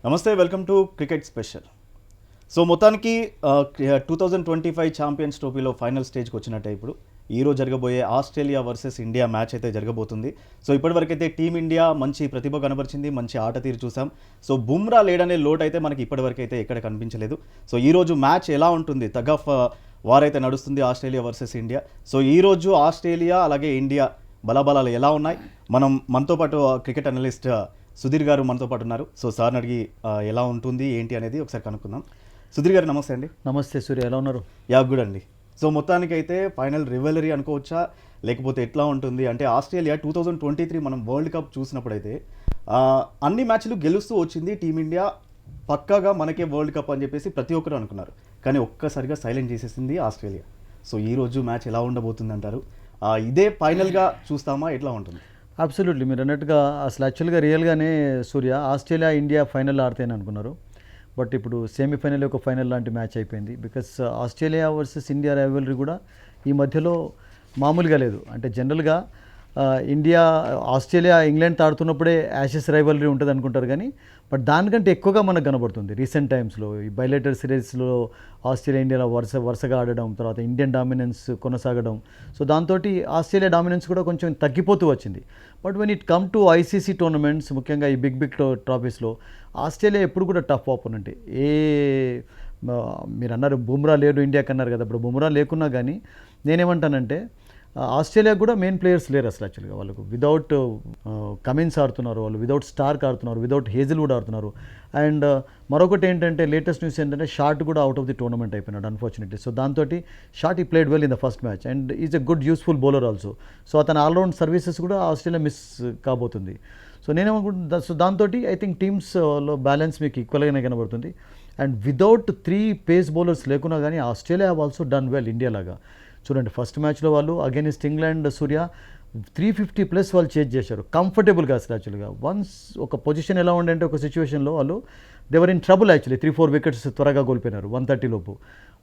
నమస్తే, welcome to cricket special. So మొత్తానికి 2025 champions ట్రోఫీలో ఫైనల్ స్టేజ్కి వచ్చినట్టే ఇప్పుడు ఈరోజు జరగబోయే ఆస్ట్రేలియా వర్సెస్ ఇండియా మ్యాచ్ అయితే జరగబోతుంది. సో ఇప్పటివరకైతే టీమిండియా మంచి ప్రతిభ కనబరిచింది, మంచి ఆట తీరు చూసాం. సో బుమ్రా లేడనే లోటు అయితే మనకి ఇప్పటివరకైతే ఎక్కడ కనిపించలేదు. సో ఈరోజు మ్యాచ్ ఎలా ఉంటుంది, తగ్ ఆఫ్ వార్ అయితే నడుస్తుంది ఆస్ట్రేలియా వర్సెస్ ఇండియా. సో ఈరోజు ఆస్ట్రేలియా అలాగే ఇండియా బలాబలాలు ఎలా ఉన్నాయి, మనతో పాటు క్రికెట్ అనలిస్ట్ సుధీర్ గారు మనతో పాటు ఉన్నారు. సో సార్ని అడిగి ఎలా ఉంటుంది ఏంటి అనేది ఒకసారి కనుక్కుందాం. సుధీర్ గారు నమస్తే అండి. నమస్తే సూర్య, ఎలా ఉన్నారు? యా గుడ్ అండి. సో మొత్తానికైతే ఫైనల్ రివెలరీ అనుకోవచ్చా, లేకపోతే ఎట్లా ఉంటుంది అంటే ఆస్ట్రేలియా 2023 మనం వరల్డ్ కప్ చూసినప్పుడైతే అన్ని మ్యాచ్లు గెలుస్తూ వచ్చింది టీమిండియా, పక్కాగా మనకే వరల్డ్ కప్ అని చెప్పేసి ప్రతి ఒక్కరు అనుకున్నారు. కానీ ఒక్కసారిగా సైలెంట్ చేసేసింది ఆస్ట్రేలియా. సో ఈరోజు మ్యాచ్ ఎలా ఉండబోతుంది అంటారు? ఇదే ఫైనల్గా చూస్తామా, ఎట్లా ఉంటుంది? అబ్సల్యూట్లీ, మీరు అన్నట్టుగా అసలు యాక్చువల్గా రియల్గానే సూర్య ఆస్ట్రేలియా ఇండియా ఫైనల్ ఆడితేనే అనుకున్నారు. బట్ ఇప్పుడు సెమీఫైనల్ ఒక ఫైనల్ లాంటి మ్యాచ్ అయిపోయింది. Because Australia versus India rivalry కూడా ఈ మధ్యలో మామూలుగా లేదు. అంటే జనరల్గా ఇండియా ఆస్ట్రేలియా ఇంగ్లాండ్ ఆడుతున్నప్పుడే యాషెస్ రైవల్రీ ఉంటుంది అనుకుంటారు, కానీ బట్ దానికంటే ఎక్కువగా మనకు కనబడుతుంది రీసెంట్ టైమ్స్లో. ఈ బైలేటర్ సిరీస్లో ఆస్ట్రేలియా ఇండియాలో వరుసగా ఆడడం, తర్వాత ఇండియన్ డామినెన్స్ కొనసాగడం. సో దాంతో ఆస్ట్రేలియా డామినెన్స్ కూడా కొంచెం తగ్గిపోతూ వచ్చింది. But when it come to ICC tournaments, ముఖ్యంగా ఈ బిగ్ ట్రాఫీస్లో ఆస్ట్రేలియా ఎప్పుడు కూడా టఫ్ ఆపోనెంట్. మీరు అన్నారు బుమ్రా లేడు ఇండియాకి అన్నారు కదా, ఇప్పుడు బుమ్రా లేకున్నా కానీ నేనేమంటానంటే ఆస్ట్రేలియా కూడా మెయిన్ ప్లేయర్స్ లేరు అసలు. యాక్చువల్గా వాళ్ళకు విదౌట్ కమిన్స్ ఆడుతున్నారు, వాళ్ళు విదౌట్ స్టార్క్ ఆడుతున్నారు, విదౌట్ హేజిల్వుడ్ ఆడుతున్నారు. అండ్ మరొకటి ఏంటంటే లేటెస్ట్ న్యూస్ ఏంటంటే షార్ట్ కూడా అవుట్ ఆఫ్ ది టోర్నమెంట్ అయిపోయినాడు అన్ఫార్చునేట్లీ. సో దాంతో Short he played well in the first match and is a good useful bowler also. So అతని ఆల్రౌండ్ సర్వీసెస్ కూడా ఆస్ట్రేలియా మిస్ కాబోతుంది. సో నేనేమనుకుంటున్నా, సో దాంతో I think టీమ్స్లో balance మీకు ఈక్వల్గానే కనబడుతుంది. అండ్ విదౌట్ 3 పేస్ బౌలర్స్ లేకున్నా కానీ Australia have also done well India లాగా. చూడండి, ఫస్ట్ మ్యాచ్లో వాళ్ళు అగైన్స్ట్ ఇంగ్లాండ్ సూర్య 350+ వాళ్ళు చేజ్ చేశారు కంఫర్టబుల్గా అసలు. యాక్చువల్గా వన్స్ ఒక పొజిషన్ ఎలా ఉండే అంటే ఒక సిచ్యువేషన్లో వాళ్ళు they were in trouble actually 3-4 wickets త్వరగా కోల్పోయినారు 130 లోపు.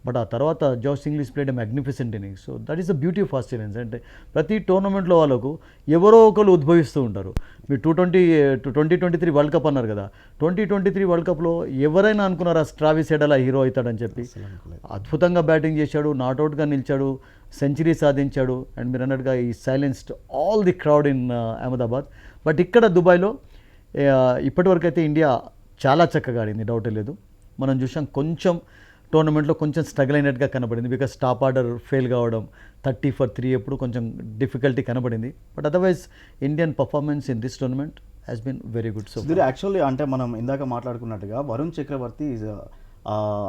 బట్ ఆ తర్వాత Josh Inglis played a magnificent innings. So that is the beauty of Australians. అంటే ప్రతి టోర్నమెంట్లో వాళ్ళకు ఎవరో ఒకరు ఉద్భవిస్తూ ఉంటారు. మీరు 2023 వరల్డ్ కప్ అన్నారు కదా, 2023 వరల్డ్ కప్లో ఎవరైనా అనుకున్నారా ట్రావిస్ హెడ్ అలా హీరో అవుతాడని చెప్పి? అద్భుతంగా బ్యాటింగ్ చేశాడు, నాట్అవుట్గా నిలిచాడు, సెంచరీ సాధించాడు. అండ్ మీరు అన్నట్టుగా ఈ silenced all the crowd in Ahmedabad. But ఇక్కడ దుబాయ్లో ఇప్పటివరకు అయితే ఇండియా చాలా చక్కగా ఆడింది, డౌటే లేదు. మనం చూసాం కొంచెం టోర్నమెంట్లో కొంచెం స్ట్రగుల్ అయినట్టుగా కనబడింది, బికాస్ టాప్ ఆర్డర్ ఫెయిల్ కావడం, 30 for 3 ఎప్పుడు కొంచెం డిఫికల్టీ కనబడింది. But otherwise Indian performance in this tournament has been very good. So actually అంటే మనం ఇందాక మాట్లాడుకున్నట్టుగా వరుణ్ చక్రవర్తి ఈజ్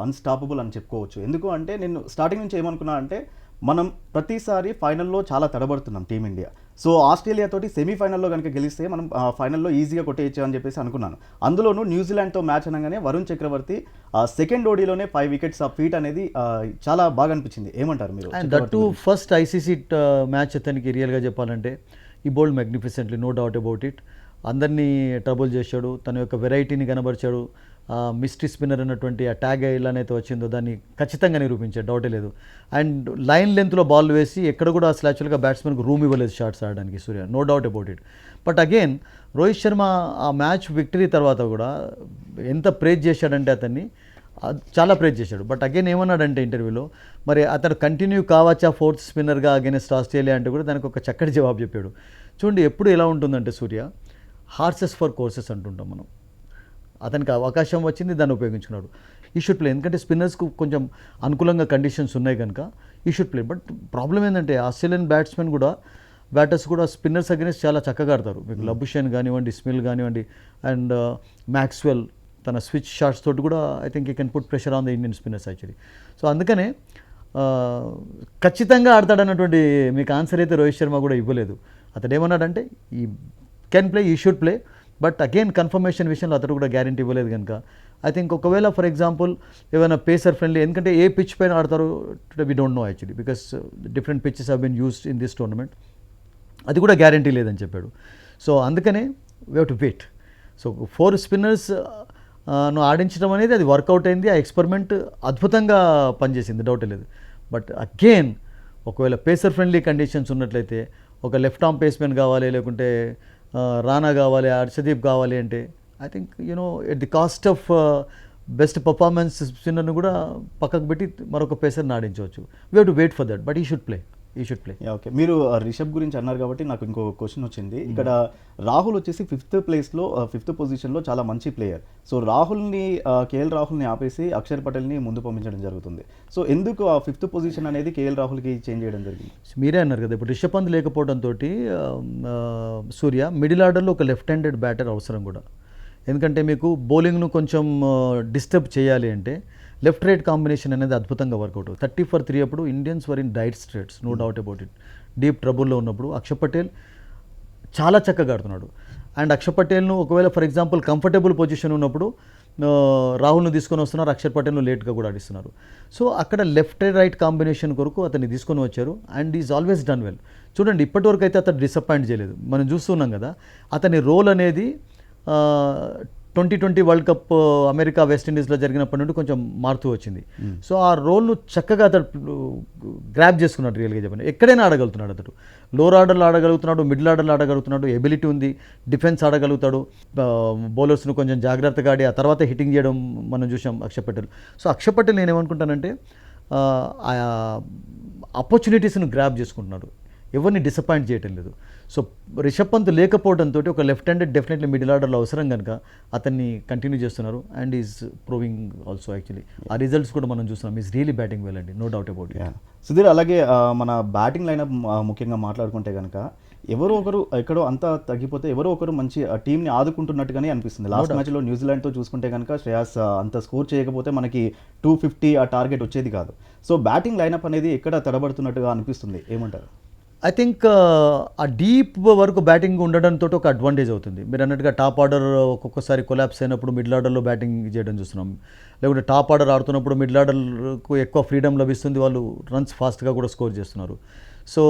అన్స్టాపబుల్ అని చెప్పుకోవచ్చు. ఎందుకు అంటే నేను స్టార్టింగ్ నుంచి ఏమనుకున్నా అంటే మనం ప్రతిసారి ఫైనల్లో చాలా తడబడుతున్నాం టీమిండియా. సో ఆస్ట్రేలియా తోటి సెమీఫైనల్లో కనుక గెలిస్తే మనం ఫైనల్లో ఈజీగా కొట్టేయచ్చు అని చెప్పేసి అనుకున్నాను. అందులోనూ న్యూజిలాండ్తో మ్యాచ్ అనగానే వరుణ్ చక్రవర్తి సెకండ్ ఓడీలోనే 5 వికెట్స్ ఆ ఫీట్ అనేది చాలా బాగా అనిపించింది. ఏమంటారు మీరు? And that to first ICC match అతనికి రియల్గా చెప్పాలంటే he bowled magnificently, no doubt about it. అందరినీ ట్రబుల్ చేశాడు, తన యొక్క వెరైటీని కనబరిచాడు. మిస్ట్రీ స్పిన్నర్ అన్నటువంటి ఆ ట్యాగ్ ఎలానైతే వచ్చిందో దాన్ని ఖచ్చితంగా నిరూపించాడు, డౌటే లేదు. అండ్ లైన్ లెంత్లో బాల్ వేసి ఎక్కడ కూడా అసలు యాక్చువల్గా బ్యాట్స్మెన్కి రూమ్ ఇవ్వలేదు షాట్స్ ఆడడానికి Surya, no doubt about it. But again Rohit Sharma ఆ మ్యాచ్ విక్టరీ తర్వాత కూడా ఎంత ప్రేజ్ చేశాడంటే అతన్ని చాలా ప్రేజ్ చేశాడు. బట్ అగైన్ ఏమన్నాడంటే ఇంటర్వ్యూలో, మరి అతను కంటిన్యూ కావచ్చా 4th స్పిన్నర్గా అగైనెస్ట్ ఆస్ట్రేలియా అంటే కూడా దానికి ఒక చక్కటి జవాబు చెప్పాడు. చూడండి, ఎప్పుడు ఎలా ఉంటుందంటే సూర్య, హార్సెస్ ఫర్ కోర్సెస్ అంటుంటాం మనం. అతనికి అవకాశం వచ్చింది, దాన్ని ఉపయోగించుకున్నాడు. ఈ షుడ్ ప్లే, ఎందుకంటే స్పిన్నర్స్కు కొంచెం అనుకూలంగా కండిషన్స్ ఉన్నాయి కనుక ఈ షుడ్ ప్లే. బట్ ప్రాబ్లం ఏంటంటే ఆస్ట్రేలియన్ బ్యాటర్స్ కూడా స్పిన్నర్స్ అగైనెస్ట్ చాలా చక్కగా ఆడతారు. మీకు లబుషేన్ కానివ్వండి, స్మిల్ కానివ్వండి, అండ్ మ్యాక్స్వెల్ తన స్విచ్ షాట్స్ తోటి కూడా I think you can put pressure on the Indian spinners actually. So అందుకనే ఖచ్చితంగా ఆడతాడన్నటువంటి మీకు ఆన్సర్ అయితే రోహిత్ శర్మ కూడా ఇవ్వలేదు. అతడు ఏమన్నాడంటే he can play, he should play. But again confirmation విషయంలో అతడు కూడా గ్యారంటీ ఇవ్వలేదు కనుక ఐ థింక్ ఒకవేళ ఫర్ ఎగ్జాంపుల్ ఏమైనా పేసర్ ఫ్రెండ్లీ, ఎందుకంటే ఏ పిచ్ పైన ఆడతారో we don't know actually, because different pitches have been used in this tournament. అది కూడా గ్యారంటీ లేదని చెప్పాడు. సో అందుకనే we have to wait. So 4 spinners ఆడించడం అనేది అది వర్కౌట్ అయింది, ఆ ఎక్స్పెరిమెంట్ అద్భుతంగా పనిచేసింది, డౌటే లేదు. బట్ అగైన్ ఒకవేళ పేసర్ ఫ్రెండ్లీ కండిషన్స్ ఉన్నట్లయితే ఒక లెఫ్ట్ ఆర్మ్ పేస్మెన్ కావాలి, లేకుంటే రానా కావాలి, హర్షదీప్ కావాలి అంటే I think you know at the cost of best performance స్పిన్నర్ను కూడా పక్కకు పెట్టి మరొక పేసర్ని ఆడించవచ్చు. We have to wait for that, but he should play. Okay, మీరు రిషబ్ గురించి అన్నారు కాబట్టి నాకు ఇంకో క్వశ్చన్ వచ్చింది. ఇక్కడ రాహుల్ వచ్చేసి ఫిఫ్త్ పొజిషన్లో చాలా మంచి ప్లేయర్. సో కేఎల్ రాహుల్ని ఆపేసి అక్షర్ పటేల్ని ముందు పంపించడం జరుగుతుంది. సో ఎందుకు ఆ 5th పొజిషన్ అనేది కేఎల్ రాహుల్కి చేంజ్ చేయడం జరిగింది? మీరే అన్నారు కదా, ఇప్పుడు రిషబ్ పంత్ లేకపోవడంతో సూర్య మిడిల్ ఆర్డర్లో ఒక లెఫ్ట్ హ్యాండెడ్ బ్యాటర్ అవసరం కూడా. ఎందుకంటే మీకు బౌలింగ్ను కొంచెం డిస్టర్బ్ చేయాలి అంటే లెఫ్ట్ రైట్ కాంబినేషన్ అనేది అద్భుతంగా వర్కౌట్. 30 for 3 అప్పుడు Indians were in dire straits, no doubt about it. Deep ట్రబుల్లో ఉన్నప్పుడు అక్షర్ పటేల్ చాలా చక్కగా ఆడుతున్నాడు. అండ్ అక్షర్ పటేల్ను ఒకవేళ ఫర్ ఎగ్జాంపుల్ కంఫర్టబుల్ పొజిషన్ ఉన్నప్పుడు రాహుల్ను తీసుకొని వస్తున్నారు, అక్షర్ పటేల్ను లేట్గా కూడా ఆడిస్తున్నారు. సో అక్కడ లెఫ్ట్ రైట్ కాంబినేషన్ కొరకు అతన్ని తీసుకొని వచ్చారు and is always done well. చూడండి ఇప్పటివరకు అయితే అతను డిసప్పాయింట్ చేయలేదు. మనం చూస్తున్నాం కదా అతని రోల్ అనేది 2020 వరల్డ్ కప్ అమెరికా వెస్టిండీస్లో జరిగినప్పటి నుండి కొంచెం మారుతూ వచ్చింది. సో ఆ రోల్ను చక్కగా అతడు గ్రాప్ చేసుకున్నాడు. రియల్గా చెప్పండి ఎక్కడైనా ఆడగలుగుతున్నాడు అతడు. లోవర్ ఆర్డర్లో ఆడగలుగుతున్నాడు, మిడిల్ ఆర్డర్లో ఆడగలుగుతున్నాడు, ఎబిలిటీ ఉంది, డిఫెన్స్ ఆడగలుగుతాడు, బౌలర్స్ను కొంచెం జాగ్రత్తగా ఆడి ఆ తర్వాత హిట్టింగ్ చేయడం మనం చూసాం అక్షర్ పటేల్. సో అక్షర్ పటేల్ నేనేమనుకుంటానంటే ఆపర్చునిటీస్ను గ్రాప్ చేసుకుంటున్నాడు, ఎవరిని డిసప్పాయింట్ చేయటం లేదు. సో రిషబ్ పంత్ లేకపోవడంతో ఒక లెఫ్ట్ హ్యాండెడ్ డెఫినెట్లీ మిడిల్ ఆర్డర్లో అవసరం కనుక అతన్ని కంటిన్యూ చేస్తున్నారు and is proving also. Actually ఆ రిజల్ట్స్ కూడా మనం చూస్తున్నాం. ఈజ్ రియలీ బ్యాటింగ్ వెల్ అండి, no doubt about it. Sudheer, అలాగే మన బ్యాటింగ్ లైనప్ ముఖ్యంగా మాట్లాడుకుంటే కనుక ఎవరో ఒకరు ఎక్కడో అంతా తగ్గిపోతే ఎవరో ఒకరు మంచి టీంని ఆదుకుంటున్నట్టుగానే అనిపిస్తుంది. లాస్ట్ మ్యాచ్లో న్యూజిలాండ్తో చూసుకుంటే కనుక శ్రేయాస్ అంత స్కోర్ చేయకపోతే మనకి 250 ఆ టార్గెట్ వచ్చేది కాదు. సో బ్యాటింగ్ లైనప్ అనేది ఎక్కడ తడబడుతున్నట్టుగా అనిపిస్తుంది, ఏమంటారు? ఐ థింక్ ఆ డీప్ వరకు బ్యాటింగ్ ఉండడంతో ఒక అడ్వాంటేజ్ అవుతుంది. మీరు అన్నట్టుగా టాప్ ఆర్డర్ ఒక్కొక్కసారి కొలాప్స్ అయినప్పుడు మిడిల్ ఆర్డర్లో బ్యాటింగ్ చేయడం చూస్తున్నాం. లేకుంటే టాప్ ఆర్డర్ ఆడుతున్నప్పుడు మిడిల్ ఆర్డర్కు ఎక్కువ ఫ్రీడమ్ లభిస్తుంది, వాళ్ళు రన్స్ ఫాస్ట్గా కూడా స్కోర్ చేస్తున్నారు. సో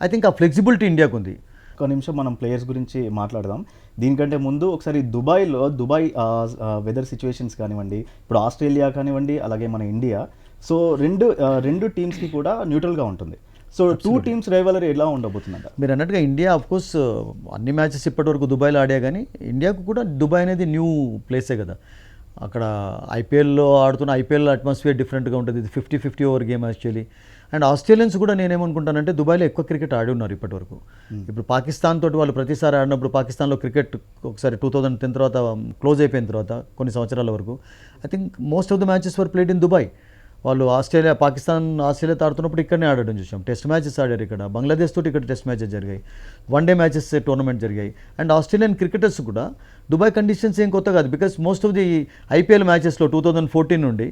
ఐ థింక్ ఆ ఫ్లెక్సిబిలిటీ ఇండియాకు ఉంది. ఒక నిమిషం మనం ప్లేయర్స్ గురించి మాట్లాడదాం. దీనికంటే ముందు ఒకసారి దుబాయ్ వెదర్ సిచ్యువేషన్స్ కానివ్వండి, ఇప్పుడు ఆస్ట్రేలియా కానివ్వండి, అలాగే మన ఇండియా, సో రెండు టీమ్స్కి కూడా న్యూట్రల్గా ఉంటుంది. సో 2 టీమ్స్ రైవలరీ ఎలా ఉండబోతుందంట? మీరు అన్నట్టుగా ఇండియా అఫ్కోర్స్ అన్ని మ్యాచెస్ ఇప్పటివరకు దుబాయ్లో ఆడా, కానీ ఇండియాకు కూడా దుబాయ్ అనేది న్యూ ప్లేసే కదా. అక్కడ ఐపీఎల్లో ఆడుతున్న ఐపీఎల్ అట్మాస్ఫియర్ డిఫరెంట్గా ఉంటుంది. ఇది 50-50 over game actually. And Australians కూడా నేనేమనుకుంటానంటే దుబాయ్లో ఎక్కువ క్రికెట్ ఆడి ఉన్నారు ఇప్పటివరకు. ఇప్పుడు పాకిస్తాన్ తోటి వాళ్ళు ప్రతిసారి ఆడినప్పుడు పాకిస్తాన్లో క్రికెట్ ఒకసారి 2010 తర్వాత క్లోజ్ అయిపోయిన తర్వాత కొన్ని సంవత్సరాల వరకు I think most of the matches were played in Dubai. వాళ్ళు ఆస్ట్రేలియాతో ఆడుతున్నప్పుడు ఇక్కడనే ఆడడం చూసాం. టెస్ట్ మ్యాచెస్ ఆడారు ఇక్కడ, బంగ్లాదేశ్ తోటి ఇక్కడ టెస్ట్ మ్యాచెస్ జరిగాయి, వన్ డే మ్యాచెస్ టోర్నమెంట్ జరిగాయి. అండ్ ఆస్ట్రేలియన్ క్రికెటర్స్ కూడా దుబాయ్ కండిషన్స్ ఏం కొత్త కాదు, because most of the IPL మ్యాచెస్లో 2014 నుండి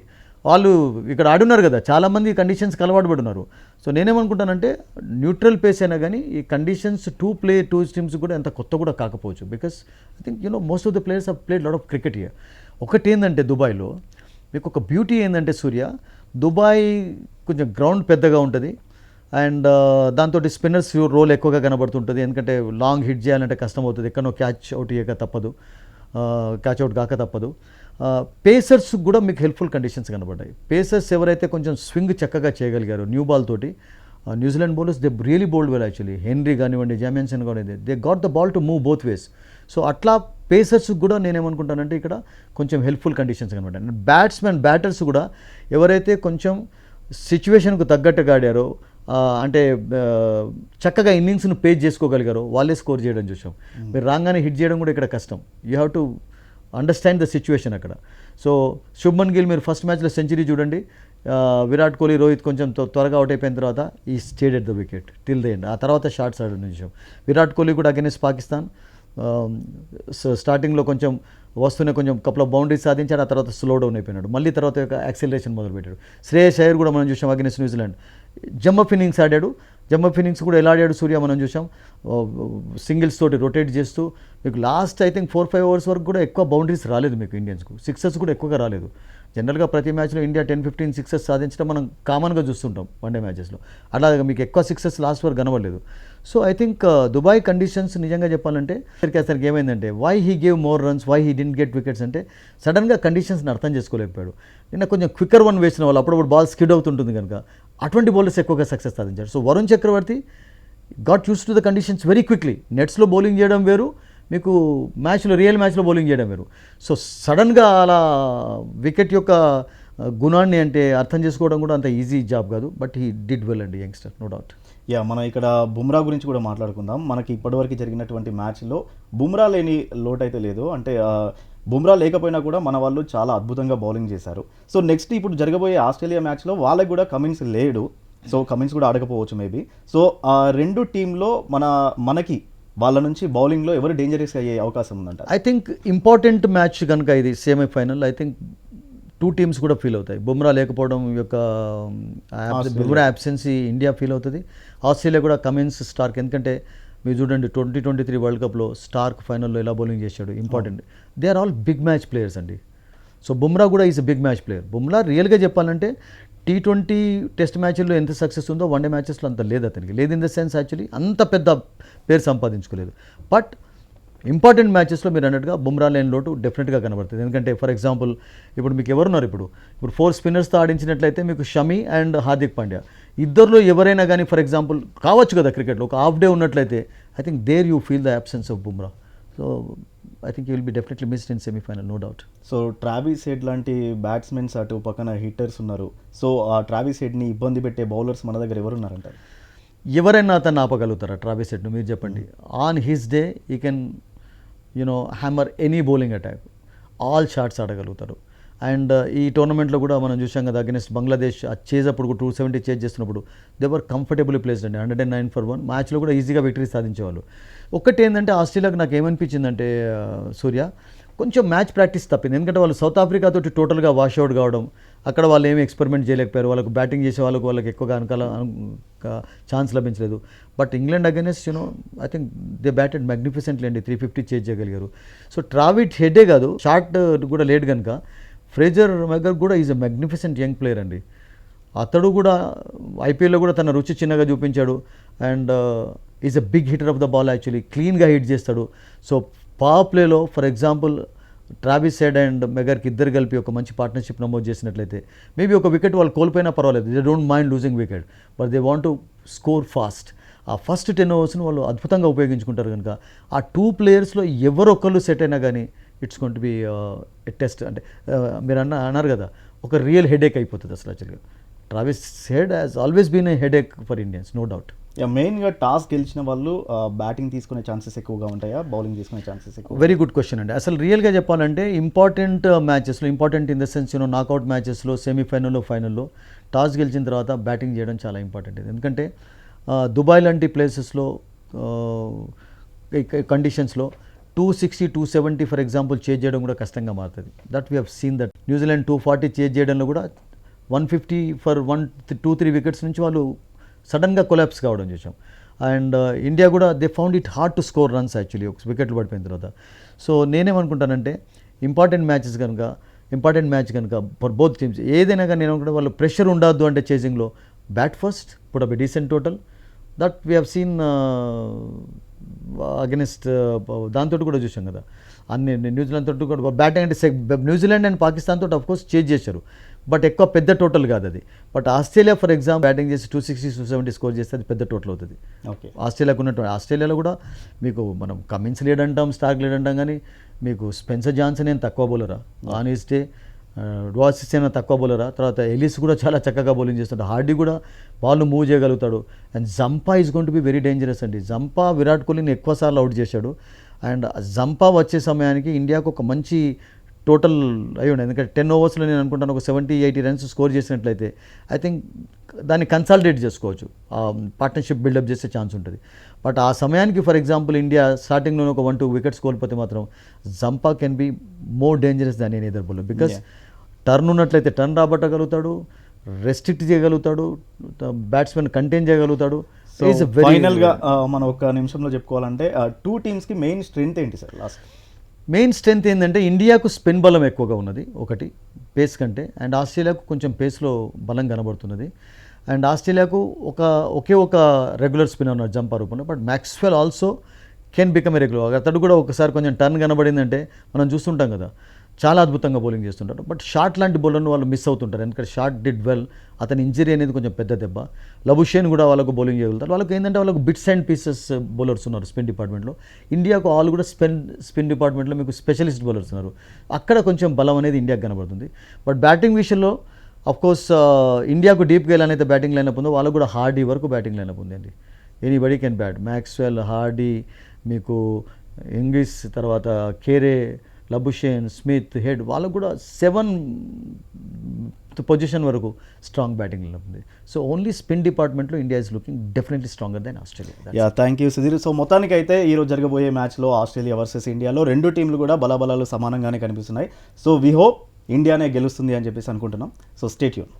వాళ్ళు ఇక్కడ ఆడున్నారు కదా, చాలామంది కండిషన్స్కి అలవాటు పడున్నారు. సో నేనేమనుకుంటానంటే న్యూట్రల్ పేస్ అయినా కానీ ఈ కండిషన్స్ టూ టీమ్స్ కూడా ఎంత కొత్త కూడా కాకపోవచ్చు, because I think most of the players have played lot of cricket here. ఒకటి ఏంటంటే దుబాయ్లో మీకు ఒక బ్యూటీ ఏంటంటే సూర్య, దుబాయ్ కొంచెం గ్రౌండ్ పెద్దగా ఉంటుంది అండ్ దాంతో స్పిన్నర్స్ రోల్ ఎక్కువగా కనబడుతుంటుంది. ఎందుకంటే లాంగ్ హిట్ చేయాలంటే కష్టం అవుతుంది, ఎక్కడో క్యాచ్ అవుట్ కాక తప్పదు. పేసర్స్ కూడా మీకు హెల్ప్ఫుల్ కండిషన్స్ కనబడ్డాయి. పేసర్స్ ఎవరైతే కొంచెం స్వింగ్ చక్కగా చేయగలిగారు న్యూ బాల్ తోటి, New Zealand bowlers they really bowled well actually. Henry కానివ్వండి, జామియన్సన్ కానివ్వండి, they got the ball to move both ways. So అట్లా పేసర్స్ కూడా నేనేమనుకుంటానంటే ఇక్కడ కొంచెం హెల్ప్ఫుల్ కండిషన్స్ కనబడ్డాయి. బ్యాటర్స్ కూడా ఎవరైతే కొంచెం సిచ్యువేషన్కు తగ్గట్టుగా ఆడారో, అంటే చక్కగా ఇన్నింగ్స్ను పేజ్ చేసుకోగలిగారో వాళ్ళే స్కోర్ చేయడం చూసాం. మీరు రాగానే హిట్ చేయడం కూడా ఇక్కడ కష్టం. You have to understand the situation అక్కడ. సో శుభ్మన్ గిల్ మీరు ఫస్ట్ మ్యాచ్లో సెంచరీ చూడండి, విరాట్ కోహ్లీ, రోహిత్ కొంచెం త్వరగా అవుట్ అయిపోయిన తర్వాత ఈ stayed at the wicket till the end. ఆ తర్వాత షాట్స్ ఆడడం చూసాం. విరాట్ కోహ్లీ కూడా అగైనెస్ట్ పాకిస్తాన్ స్టార్టింగ్లో కొంచెం వస్తూనే కొంచెం కపుల్ ఆఫ్ బౌండరీస్ సాధించాడు, ఆ తర్వాత స్లో డౌన్ అయిపోయినాడు, మళ్ళీ తర్వాత యాక్సిలరేషన్ మొదలుపెట్టాడు. శ్రేయస్ అయ్యర్ కూడా మనం చూసాం అగైనెస్ట్ న్యూజిలాండ్, జంప్ ఇన్నింగ్స్ ఆడాడు. జంప్ ఇన్నింగ్స్ కూడా ఎలా ఆడాడు సూర్య మనం చూసాం, సింగిల్స్ తోటి రొటేట్ చేస్తూ. మీకు లాస్ట్ ఐ థింక్ 4-5 ఓవర్స్ వరకు కూడా ఎక్కువ బౌండరీస్ రాలేదు మీకు ఇండియన్స్కు, సిక్సెస్ కూడా ఎక్కువగా రాలేదు. జనరల్గా ప్రతి మ్యాచ్లో ఇండియా 10-15 సిక్సెస్ సాధించడం మనం కామన్గా చూస్తుంటాం వన్డే మ్యాచెస్లో, అలాగే మీకు ఎక్కువ సిక్సెస్ లాస్ట్ వరకు కనబడలేదు. So I think Dubai conditions నిజంగా చెప్పాలంటే అసలు ఏమైందంటే why he gave more runs, why he didn't get wickets అంటే సడన్గా కండిషన్స్ని అర్థం చేసుకోలేకపోయాడు. నిన్న కొంచెం క్విక్కర్ వన్ వేసిన వాళ్ళు అప్పుడప్పుడు బాల్ స్కిడ్ అవుతుంటుంది కనుక అటువంటి బౌలర్స్ ఎక్కువగా సక్సెస్ సాధించారు. So Varun Chakravarthy got used to the conditions very quickly. నెట్స్లో బౌలింగ్ చేయడం వేరు, మీకు రియల్ మ్యాచ్లో బౌలింగ్ చేయడం వేరు. సో సడన్గా అలా వికెట్ యొక్క గుణాన్ని అంటే అర్థం చేసుకోవడం కూడా అంత ఈజీ జాబ్ కాదు. బట్ హీ డిడ్ వెల్ అండి యంగ్స్టర్, నో డౌట్. యా, మనం ఇక్కడ బుమ్రా గురించి కూడా మాట్లాడుకుందాం. మనకి ఇప్పటివరకు జరిగినటువంటి మ్యాచ్లో బుమ్రా లేని లోటు అయితే లేదు. అంటే బుమ్రా లేకపోయినా కూడా మన వాళ్ళు చాలా అద్భుతంగా బౌలింగ్ చేశారు. సో నెక్స్ట్ ఇప్పుడు జరగబోయే ఆస్ట్రేలియా మ్యాచ్లో వాళ్ళకి కూడా కమిన్స్ లేడు. సో కమిన్స్ కూడా ఆడకపోవచ్చు మేబీ. సో ఆ రెండు టీంలో మనకి వాళ్ళ నుంచి బౌలింగ్లో ఎవరు డేంజరస్ అయ్యే అవకాశం ఉందంట? ఐ థింక్ ఇంపార్టెంట్ మ్యాచ్ కనుక ఇది సెమీఫైనల్, ఐ థింక్ 2 టీమ్స్ కూడా ఫీల్ అవుతాయి. బుమ్రా లేకపోవడం యొక్క బుమ్రా అబ్సెన్సీ ఇండియా ఫీల్ అవుతుంది, ఆస్ట్రేలియా కూడా కమిన్స్ స్టార్క్. ఎందుకంటే మీరు చూడండి 2023 వరల్డ్ కప్లో స్టార్క్ ఫైనల్లో ఎలా బౌలింగ్ చేశాడు, important. They are all big match players అండి. సో బుమ్రా కూడా is a big match player. Bumrah రియల్గా చెప్పాలంటే T20 టెస్ట్ మ్యాచ్ల్లో ఎంత సక్సెస్ ఉందో వన్డే మ్యాచెస్లో అంత లేదు అతనికి. లేదు ఇన్ ద సెన్స్ యాక్చువల్లీ అంత పెద్ద పేరు సంపాదించుకోలేదు. బట్ ఇంపార్టెంట్ మ్యాచెస్లో మీరు అన్నట్టుగా బుమ్రా లేని లోటు డెఫినెట్గా కనబడుతుంది. ఎందుకంటే ఫర్ ఎగ్జాంపుల్ ఇప్పుడు మీకు ఎవరున్నారు, ఇప్పుడు 4 స్పిన్నర్స్తో ఆడించినట్లయితే మీకు షమి అండ్ హార్దిక్ పాండ్యా, ఇద్దరిలో ఎవరైనా కానీ ఫర్ ఎగ్జాంపుల్ కావచ్చు కదా క్రికెట్లో ఒక హాఫ్ డే ఉన్నట్లయితే I think there you feel the absence of Bumrah. So I think you will be definitely missed in semifinal, no doubt. So Travis Head లాంటి బ్యాట్స్మెన్స్ అటు పక్కన హిట్టర్స్ ఉన్నారు. సో ఆ ట్రావిస్ హెడ్ని ఇబ్బంది పెట్టే బౌలర్స్ మన దగ్గర ఎవరున్నారంటారు? ఎవరైనా అతన్ని ఆపగలుగుతారా ట్రావిస్ హెడ్ను? మీరు చెప్పండి. On his day he can hammer any bowling attack, all shots ఆడగలుగుతారు. అండ్ ఈ టోర్నమెంట్లో కూడా మనం చూసాం కదా అగెన్స్ట్ బంగ్లాదేశ్ ఆ చేజ్ అప్పుడు 270 చేజ్ చేస్తున్నప్పుడు దే వర్ కంఫర్టబుల్లీ ప్లేస్డ్ అండి. 109 for 1 మ్యాచ్లో కూడా ఈజీగా విక్టరీ సాధించేవాళ్ళు. ఒక్కటి ఏంటంటే ఆస్ట్రేలియాకి నాకు ఏమనిపించిందంటే సూర్య, కొంచెం మ్యాచ్ ప్రాక్టీస్ తప్పింది. ఎందుకంటే వాళ్ళు సౌత్ ఆఫ్రికా తోటి టోటల్గా వాష్అవుట్ కావడం, అక్కడ వాళ్ళు ఏమి ఎక్స్పెరిమెంట్ చేయలేకపోయారు. వాళ్ళకు బ్యాటింగ్ చేసే వాళ్ళకి ఎక్కువగా ఛాన్స్ లభించలేదు. But England against I think they batted magnificently అండి, 350 చేజ్ చేయగలిగారు. సో ట్రావిడ్ హెడే కాదు, షాట్ కూడా లేట్ కనుక ఫ్రేజర్ మెగర్ కూడా is a magnificent young player అండి. అతడు కూడా ఐపీఎల్లో కూడా తన రుచి చిన్నగా చూపించాడు. And is a big hitter of the ball, actually క్లీన్గా హిట్ చేస్తాడు. సో పవర్ ప్లేలో for example Travis Head and మెగర్కి ఇద్దరు కలిపి ఒక మంచి పార్ట్నర్షిప్ నమోదు చేసినట్లయితే మేబీ ఒక వికెట్ వాళ్ళు కోల్పోయినా పర్వాలేదు, they don't mind losing wicket, but they want to score fast. ఆ ఫస్ట్ 10 ఓవర్స్ను వాళ్ళు అద్భుతంగా ఉపయోగించుకుంటారు కనుక ఆ 2 ప్లేయర్స్లో ఎవరొక్కళ్ళు సెట్ అయినా కానీ it's going to be test. అంటే మీరు అన్నారు కదా ఒక రియల్ హెడేక్ అయిపోతుంది అసలు. యాక్చువల్గా Travis Head has always been a headache for Indians, no doubt. మెయిన్గా టాస్ గెలిచిన వాళ్ళు బ్యాటింగ్ తీసుకునే ఛాన్సెస్ ఎక్కువగా ఉంటాయా, బౌలింగ్ తీసుకునే ఛాన్సెస్ ఎక్కువ? వెరీ గుడ్ క్వశ్చన్ అండి. అసలు రియల్గా చెప్పాలంటే ఇంపార్టెంట్ మ్యాచెస్లో, important in the sense knockout మ్యాచెస్లో, సెమీఫైనల్లో, ఫైనల్లో టాస్ గెలిచిన తర్వాత బ్యాటింగ్ చేయడం చాలా ఇంపార్టెంట్. ఎందుకంటే దుబాయ్ లాంటి ప్లేసెస్లో కండిషన్స్లో 260, 270 ఫర్ ఎగ్జాంపుల్ చేజ్ చేయడం కూడా కష్టంగా మారుతుంది. That we have scene that. New Zealand 240 chase చేయడంలో కూడా 150 ఫర్ 2-3 వికెట్స్ నుంచి వాళ్ళు సడన్గా కొలాప్స్ కావడం చూసాం. అండ్ ఇండియా కూడా they found it hard to score runs actually ఒక వికెట్లు పడిపోయిన తర్వాత. సో నేనేమనుకుంటానంటే ఇంపార్టెంట్ మ్యాచ్ కనుక ఫర్ బోత్ టీమ్స్ ఏదైనా కానీ నేను అనుకుంటే వాళ్ళు ప్రెషర్ ఉండద్దు అంటే చేజింగ్లో bat first, put up a decent total. That we have seen against దాంతో కూడా చూసాం కదా అన్ని న్యూజిలాండ్ తోటి కూడా బ్యాటింగ్ అంటే న్యూజిలాండ్ అండ్ పాకిస్తాన్ తోటి అఫ్కోర్స్ చేజ్ చేశారు, బట్ ఎక్కువ పెద్ద టోటల్ కాదు అది. But Australia for example batting చేసి 260, 270 స్కోర్ చేస్తే అది పెద్ద టోటల్ అవుతుంది. ఓకే, ఆస్ట్రేలియాకు ఉన్నటువంటి ఆస్ట్రేలియాలో కూడా మీకు మనం కమిన్స్ లీడ్ అంటాం, స్టార్క్ లీడ్ అంటాం, కానీ మీకు స్పెన్సర్ జాన్సన్ ఏం తక్కువ బౌలరా, ఆనెస్టే డ్వాసిస్ అయినా తక్కువ బౌలరా. తర్వాత ఎలిస్ కూడా చాలా చక్కగా బౌలింగ్ చేస్తాడు, హార్డీ కూడా బాల్ మూవ్ చేయగలుగుతాడు. And Zampa is going to be very dangerous అండి. జంపా విరాట్ కోహ్లీని ఎక్కువసార్లు అవుట్ చేశాడు. అండ్ జంపా వచ్చే సమయానికి ఇండియాకు ఒక మంచి టోటల్ అయి ఉండే. ఎందుకంటే 10 ఓవర్స్లో నేను అనుకుంటాను ఒక 70-80 రన్స్ స్కోర్ చేసినట్లయితే ఐ థింక్ దాన్ని కన్సాలిడేట్ చేసుకోవచ్చు, పార్ట్నర్షిప్ బిల్డప్ చేసే ఛాన్స్ ఉంటుంది. బట్ ఆ సమయానికి ఫర్ ఎగ్జాంపుల్ ఇండియా స్టార్టింగ్లో ఒక 1-2 వికెట్స్ కోల్పోతే మాత్రం Zampa can be more dangerous than any other bowler. Because turn ఉన్నట్లయితే టర్న్ రాబట్టగలుగుతాడు, రెస్ట్రిక్ట్ చేయగలుగుతాడు, బ్యాట్స్మెన్ కంటైన్ చేయగలుగుతాడు. ఫైనల్గా మనం ఒక నిమిషంలో చెప్పుకోవాలంటే 2 టీమ్స్కి మెయిన్ స్ట్రెంగ్త్ ఏంటి సార్? మెయిన్ స్ట్రెంగ్త్ ఏంటంటే ఇండియాకు స్పిన్ బలం ఎక్కువగా ఉన్నది ఒకటి పేస్ కంటే, అండ్ ఆస్ట్రేలియాకు కొంచెం పేస్లో బలం కనబడుతున్నది. అండ్ ఆస్ట్రేలియాకు ఒకే ఒక రెగ్యులర్ స్పిన్నర్ ఉన్నారు జంపా రూపంలో, but Maxwell also can become a regular. అతడు కూడా ఒకసారి కొంచెం టర్న్ కనబడిందంటే మనం చూస్తుంటాం కదా, చాలా అద్భుతంగా బౌలింగ్ చేస్తుంటారు. బట్ షాట్ లాంటి బౌలర్ను వాళ్ళు మిస్ అవుతుంటారు, ఎందుకంటే షాట్ డిడ్ వెల్, అతని ఇంజరీ అనేది కొంచెం పెద్ద దెబ్బ. లబుషేన్ కూడా వాళ్ళకు బౌలింగ్ చేయగలుగుతారు. వాళ్ళకి ఏంటంటే వాళ్ళకు బిట్స్ అండ్ పీసెస్ బౌలర్స్ ఉన్నారు స్పిన్ డిపార్ట్మెంట్లో. ఇండియాకు ఆల్ కూడా స్పిన్ డిపార్ట్మెంట్లో మీకు స్పెషలిస్ట్ బౌలర్స్ ఉన్నారు. అక్కడ కొంచెం బలం అనేది ఇండియాకి కనబడుతుంది. బట్ బ్యాటింగ్ విషయంలో కోర్స్ ఇండియాకు డీప్గా ఎలా అయితే బ్యాటింగ్ లైనప్ ఉందో వాళ్ళకు కూడా హార్డీ వరకు బ్యాటింగ్ లైనప్ ఉందండి. Anybody can bat. Maxwell, Hardie, మీకు ఇంగ్లీష్, తర్వాత కేరే, లబుషేన్, స్మిత్, హెడ్, వాళ్ళకు కూడా 7 పొజిషన్ వరకు స్ట్రాంగ్ బ్యాటింగ్ ఉంది. సో ఓన్లీ స్పిన్ డిపార్ట్మెంట్లో India is looking definitely stronger then Australia. Yeah, thank you Sudheer. So మొత్తానికి అయితే ఈరోజు జరగబోయే మ్యాచ్లో ఆస్ట్రేలియా వర్సెస్ ఇండియాలో రెండు టీంలు కూడా బలాబలాలు సమానంగానే కనిపిస్తున్నాయి. సో వీ హోప్ ఇండియానే గెలుస్తుంది అని చెప్పేసి అనుకుంటున్నాం. So stay tune.